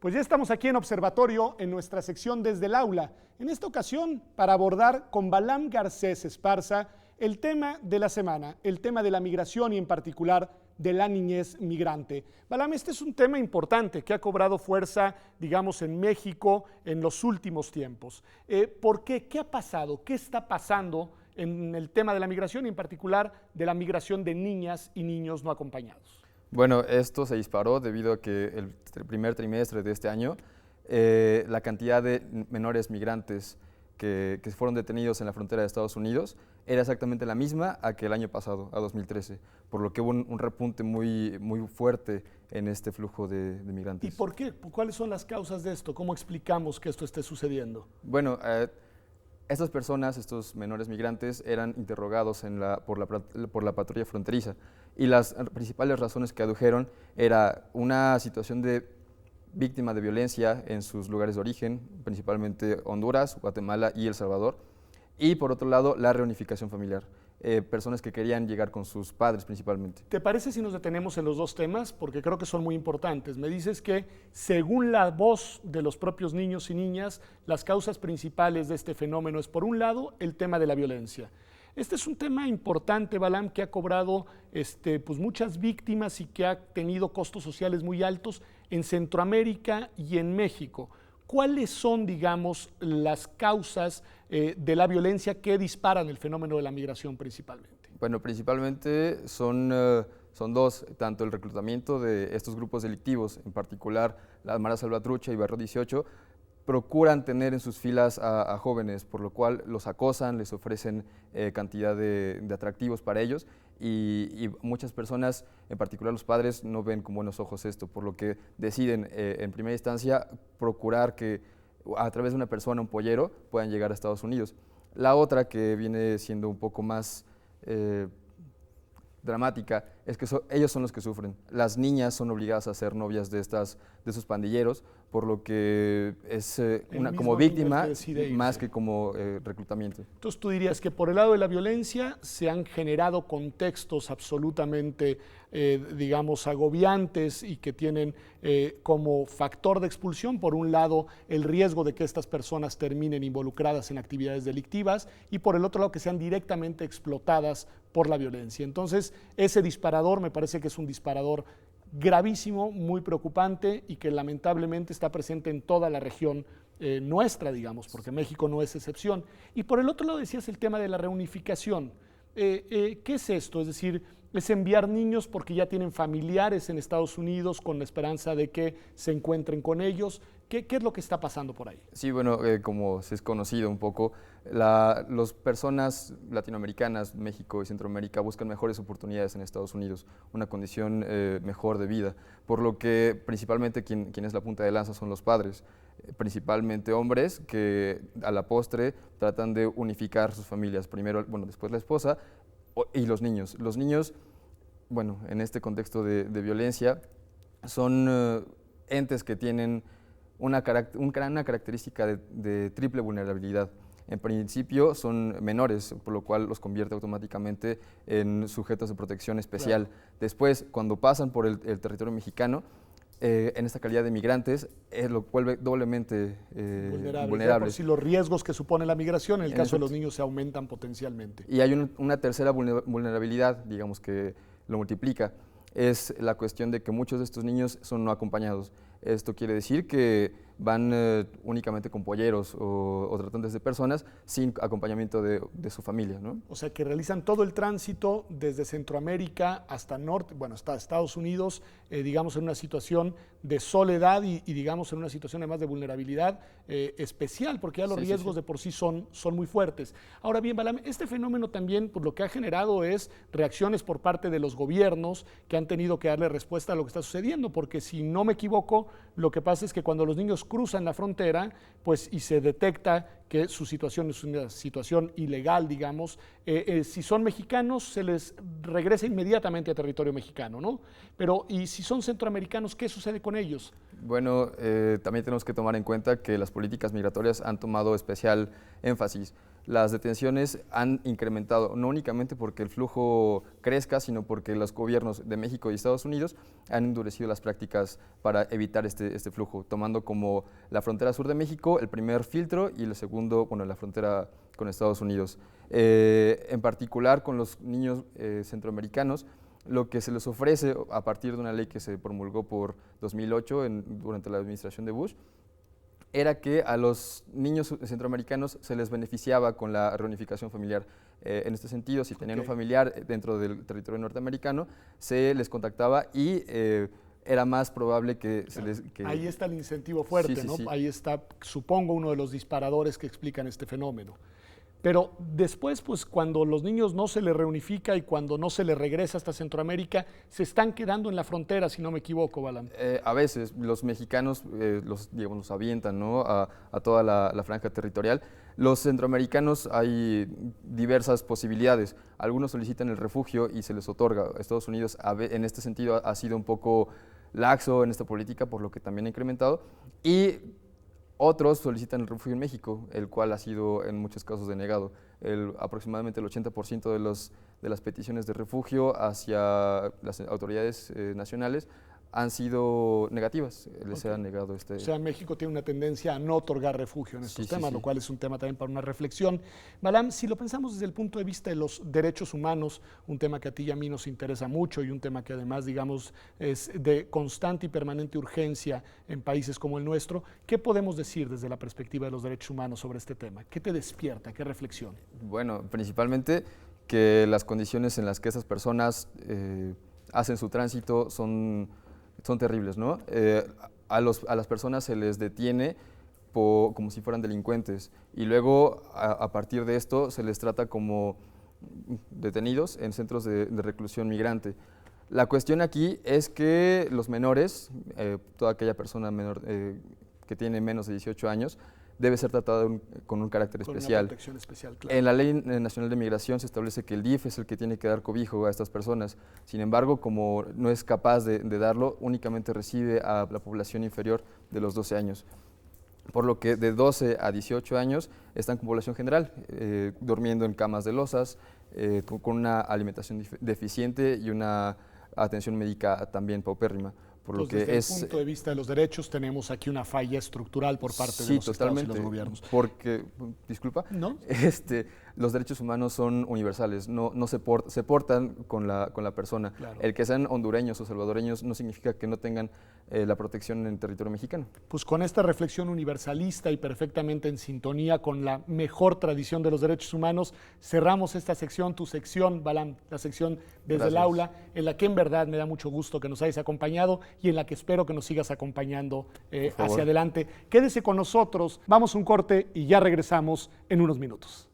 Pues ya estamos aquí en Observatorio, en nuestra sección Desde el Aula. En esta ocasión, para abordar con Balam Garcés Esparza el tema de la semana, el tema de la migración y en particular de la niñez migrante. Balam, este es un tema importante que ha cobrado fuerza, digamos, en México en los últimos tiempos. ¿Por qué? ¿Qué ha pasado? ¿Qué está pasando en el tema de la migración y en particular de la migración de niñas y niños no acompañados? Bueno, esto se disparó debido a que el primer trimestre de este año la cantidad de menores migrantes que fueron detenidos en la frontera de Estados Unidos era exactamente la misma a que el año pasado, a 2013, por lo que hubo un repunte muy fuerte en este flujo de migrantes. ¿Y por qué? ¿Cuáles son las causas de esto? ¿Cómo explicamos que esto esté sucediendo? Bueno, estas personas, estos menores migrantes, eran interrogados por la patrulla fronteriza y las principales razones que adujeron era una situación de víctima de violencia en sus lugares de origen, principalmente Honduras, Guatemala y El Salvador, y por otro lado la reunificación familiar. Personas que querían llegar con sus padres principalmente. ¿Te parece si nos detenemos en los dos temas? Porque creo que son muy importantes. Me dices que, según la voz de los propios niños y niñas, las causas principales de este fenómeno es, por un lado, el tema de la violencia. Este es un tema importante, Balam, que ha cobrado pues muchas víctimas y que ha tenido costos sociales muy altos en Centroamérica y en México. ¿Cuáles son, digamos, las causas de la violencia que disparan el fenómeno de la migración principalmente? Bueno, principalmente son dos, tanto el reclutamiento de estos grupos delictivos, en particular la Mara Salvatrucha y Barrio 18, procuran tener en sus filas a jóvenes, por lo cual los acosan, les ofrecen cantidad de atractivos para ellos y muchas personas, en particular los padres, no ven con buenos ojos esto, por lo que deciden en primera instancia procurar que a través de una persona, un pollero, puedan llegar a Estados Unidos. La otra, que viene siendo un poco más dramática, es que ellos son los que sufren. Las niñas son obligadas a ser novias de esos pandilleros, por lo que es como víctima más que como reclutamiento. Entonces tú dirías que por el lado de la violencia se han generado contextos absolutamente, digamos, agobiantes y que tienen como factor de expulsión, por un lado, el riesgo de que estas personas terminen involucradas en actividades delictivas y por el otro lado que sean directamente explotadas por la violencia. Entonces, ese disparador me parece que es un disparador gravísimo, muy preocupante y que lamentablemente está presente en toda la región nuestra, digamos, porque México no es excepción. Y por el otro lado decías el tema de la reunificación. ¿Qué es esto? Es decir, es enviar niños porque ya tienen familiares en Estados Unidos con la esperanza de que se encuentren con ellos. ¿Qué es lo que está pasando por ahí? Sí, bueno, como se es conocido un poco, las personas latinoamericanas, México y Centroamérica, buscan mejores oportunidades en Estados Unidos, una condición mejor de vida, por lo que principalmente quien es la punta de lanza son los padres, principalmente hombres que a la postre tratan de unificar sus familias, primero, bueno, después la esposa y los niños. Los niños, bueno, en este contexto de violencia, son entes que tienen una característica de triple vulnerabilidad. En principio son menores, por lo cual los convierte automáticamente en sujetos de protección especial. Claro. Después, cuando pasan por el territorio mexicano, en esta calidad de migrantes, lo vuelve doblemente vulnerables. Por si los riesgos que supone la migración, en el caso de los niños, se aumentan potencialmente. Y hay una tercera vulnerabilidad, digamos, que lo multiplica, es la cuestión de que muchos de estos niños son no acompañados. Esto quiere decir que van únicamente con polleros o tratantes de personas sin acompañamiento de su familia, ¿no? O sea, que realizan todo el tránsito desde Centroamérica hasta norte, bueno, hasta Estados Unidos, digamos, en una situación de soledad y digamos, en una situación además de vulnerabilidad especial, porque ya los riesgos de por sí son muy fuertes. Ahora bien, Balam, este fenómeno también, pues, lo que ha generado es reacciones por parte de los gobiernos que han tenido que darle respuesta a lo que está sucediendo, porque si no me equivoco, lo que pasa es que cuando los niños cruzan la frontera, pues, y se detecta que su situación es una situación ilegal, digamos, si son mexicanos se les regresa inmediatamente a territorio mexicano, ¿no? Pero, y si son centroamericanos, ¿qué sucede con ellos? Bueno, también tenemos que tomar en cuenta que las políticas migratorias han tomado especial énfasis las detenciones han incrementado, no únicamente porque el flujo crezca, sino porque los gobiernos de México y Estados Unidos han endurecido las prácticas para evitar este flujo, tomando como la frontera sur de México el primer filtro y el segundo, bueno, la frontera con Estados Unidos. En particular con los niños centroamericanos, lo que se les ofrece a partir de una ley que se promulgó por 2008 durante la administración de Bush, era que a los niños centroamericanos se les beneficiaba con la reunificación familiar. En este sentido, si tenían un familiar dentro del territorio norteamericano, se les contactaba y era más probable que se les... Ahí está el incentivo fuerte, sí, ¿no? Sí. Ahí está, supongo, uno de los disparadores que explican este fenómeno. Pero después, pues cuando los niños no se les reunifica y cuando no se les regresa hasta Centroamérica, se están quedando en la frontera, si no me equivoco, Balam. A veces los mexicanos los avientan, ¿no?, a toda la franja territorial. Los centroamericanos hay diversas posibilidades. Algunos solicitan el refugio y se les otorga. Estados Unidos en este sentido ha sido un poco laxo en esta política, por lo que también ha incrementado. Y otros solicitan el refugio en México, el cual ha sido en muchos casos denegado. Aproximadamente el 80% de las peticiones de refugio hacia las autoridades nacionales han sido negativas. Les ha negado O sea, México tiene una tendencia a no otorgar refugio en estos temas, lo cual es un tema también para una reflexión. Balam, si lo pensamos desde el punto de vista de los derechos humanos, un tema que a ti y a mí nos interesa mucho y un tema que además, digamos, es de constante y permanente urgencia en países como el nuestro, ¿qué podemos decir desde la perspectiva de los derechos humanos sobre este tema? ¿Qué te despierta? ¿Qué reflexión? Bueno, principalmente que las condiciones en las que esas personas hacen su tránsito son terribles, ¿no? A las personas se les detiene como si fueran delincuentes y luego a partir de esto se les trata como detenidos en centros de reclusión migrante. La cuestión aquí es que los menores, toda aquella persona menor que tiene menos de 18 años, debe ser tratada con un carácter especial. Una protección especial, claro. En la Ley Nacional de Migración se establece que el DIF es el que tiene que dar cobijo a estas personas. Sin embargo, como no es capaz de darlo, únicamente recibe a la población inferior de los 12 años. Por lo que de 12 a 18 años están con población general, durmiendo en camas de losas, con una alimentación deficiente y una atención médica también paupérrima. Por lo que desde el punto de vista de los derechos tenemos aquí una falla estructural por parte de los estados y los gobiernos. Porque, disculpa, ¿no? Los derechos humanos son universales, no se portan con la persona. Claro. El que sean hondureños o salvadoreños no significa que no tengan la protección en el territorio mexicano. Pues con esta reflexión universalista y perfectamente en sintonía con la mejor tradición de los derechos humanos, cerramos esta sección, tu sección, Balam, la sección desde el aula, en la que en verdad me da mucho gusto que nos hayas acompañado y en la que espero que nos sigas acompañando hacia adelante. Quédese con nosotros, vamos a un corte y ya regresamos en unos minutos.